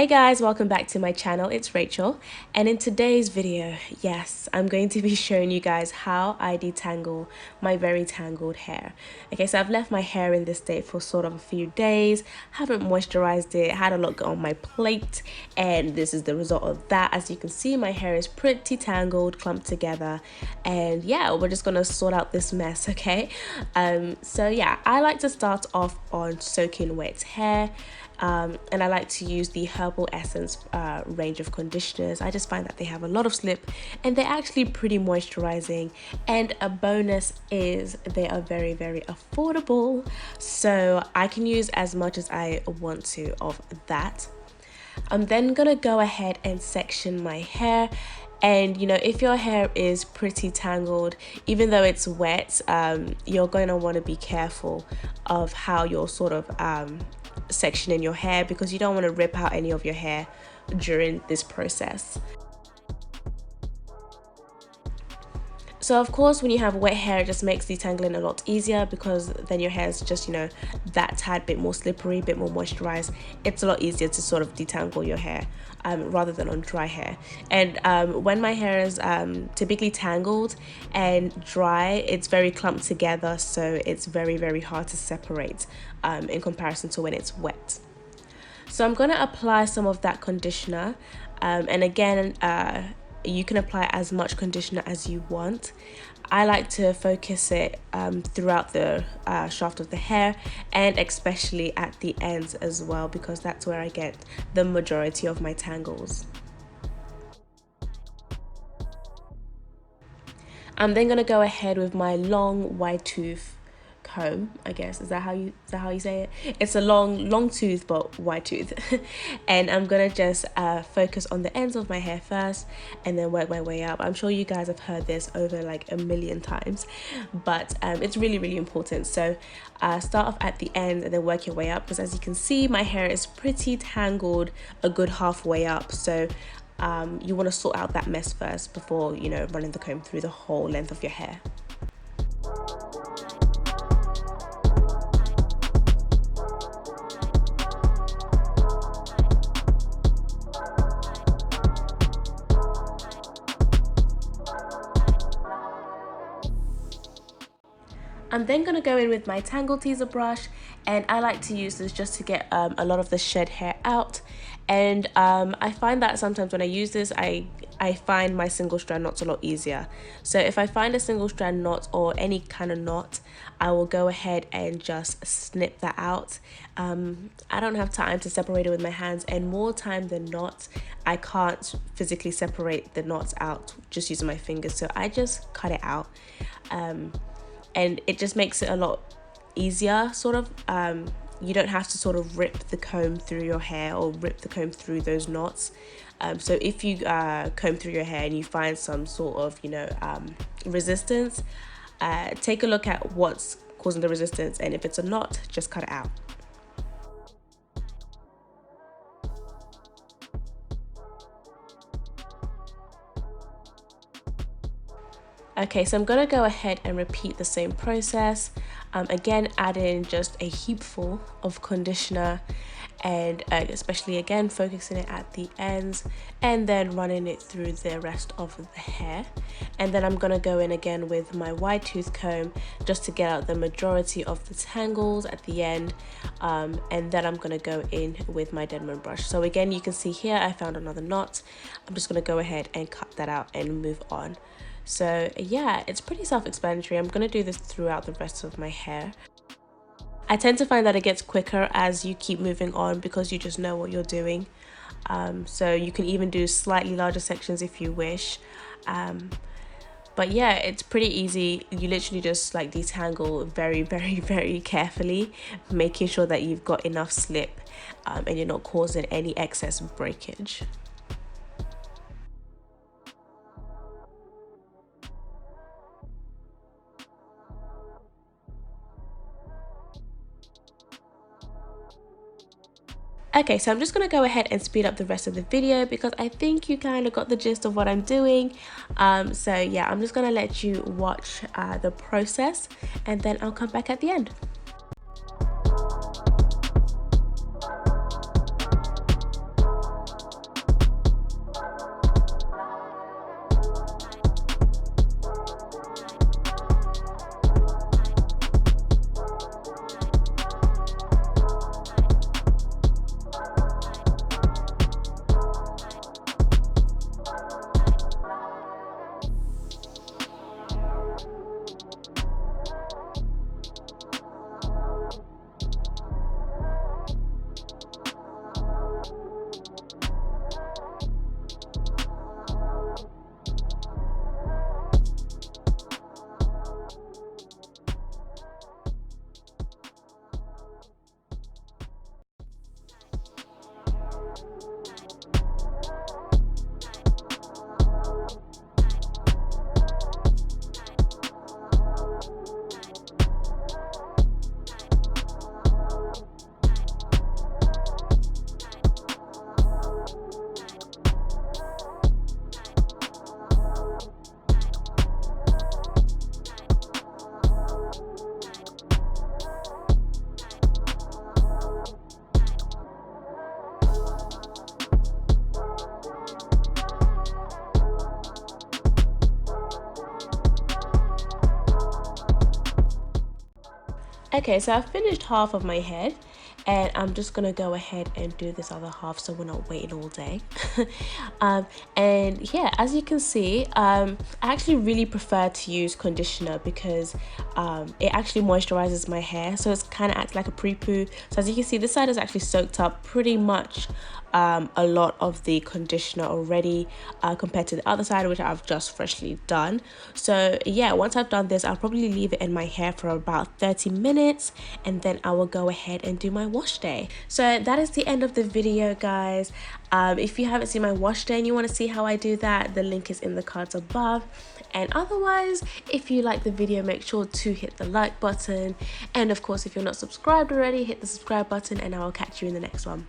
Hey guys, welcome back to my channel. It's Rachel, and in today's video, yes, I'm going to be showing you guys how I detangle my very tangled hair. Okay, so I've left my hair in this state for sort of a few days, haven't moisturized it, had a lot on my plate, and this is the result of that. As you can see, my hair is pretty tangled, clumped together, and yeah, we're just gonna sort out this mess, okay? So yeah, I like to start off on soaking wet hair. And I like to use the Herbal Essence range of conditioners. I just find that they have a lot of slip and they're actually pretty moisturizing, and a bonus is they are very affordable, so I can use as much as I want to of that. I'm then gonna go ahead and section my hair. And you know, if your hair is pretty tangled, even though it's wet, you're going to want to be careful of how you're sort of sectioning your hair, because you don't want to rip out any of your hair during this process. So of course, when you have wet hair, it just makes detangling a lot easier, because then your hair is just, you know, that tad bit more slippery, a bit more moisturized. It's a lot easier to sort of detangle your hair rather than on dry hair. And when my hair is typically tangled and dry, it's very clumped together, so it's very hard to separate in comparison to when it's wet. So I'm going to apply some of that conditioner, and again, you can apply as much conditioner as you want. I like to focus it throughout the shaft of the hair, and especially at the ends as well, because that's where I get the majority of my tangles. I'm then going to go ahead with my long wide tooth comb, I guess. Is that how you say it? It's a long tooth but wide tooth. And I'm gonna just focus on the ends of my hair first and then work my way up. I'm sure you guys have heard this over like a million times, but it's really important. So start off at the end and then work your way up, because as you can see, my hair is pretty tangled a good halfway up. So you want to sort out that mess first before, you know, running the comb through the whole length of your hair. I'm then going to go in with my Tangle Teaser brush, and I like to use this just to get a lot of the shed hair out. And I find that sometimes when I use this, I find my single strand knots a lot easier. So if I find a single strand knot or any kind of knot, I will go ahead and just snip that out. I don't have time to separate it with my hands, and more time than not, I can't physically separate the knots out just using my fingers, so I just cut it out. And it just makes it a lot easier, sort of. You don't have to sort of rip the comb through your hair or rip the comb through those knots. So if you comb through your hair and you find some sort of, you know, resistance, take a look at what's causing the resistance, and if it's a knot, just cut it out. Okay, so I'm going to go ahead and repeat the same process. Again, add in just a heapful of conditioner, and especially again focusing it at the ends, and then running it through the rest of the hair. And then I'm going to go in again with my wide tooth comb just to get out the majority of the tangles at the end, and then I'm going to go in with my Denman brush. So again, you can see here I found another knot. I'm just going to go ahead and cut that out and move on. So yeah, it's pretty self-explanatory. I'm going to do this throughout the rest of my hair. I tend to find that it gets quicker as you keep moving on, because you just know what you're doing. So you can even do slightly larger sections if you wish. But yeah, it's pretty easy. You literally just like detangle very carefully, making sure that you've got enough slip and you're not causing any excess breakage. Okay, so I'm just going to go ahead and speed up the rest of the video, because I think you kind of got the gist of what I'm doing. So yeah, I'm just going to let you watch the process, and then I'll come back at the end. Okay, so I've finished half of my head and I'm just gonna go ahead and do this other half so we're not waiting all day. And yeah, as you can see, I actually really prefer to use conditioner because it actually moisturizes my hair, so it's kind of acts like a pre-poo. So as you can see, this side is actually soaked up pretty much a lot of the conditioner already compared to the other side, which I've just freshly done. So yeah, once I've done this, I'll probably leave it in my hair for about 30 minutes and then I will go ahead and do my wash day. So that is the end of the video, guys. If you haven't seen my wash day and you want to see how I do that, the link is in the cards above. And otherwise, if you like the video, make sure to hit the like button, and of course if you're not subscribed already, hit the subscribe button, and I will catch you in the next one.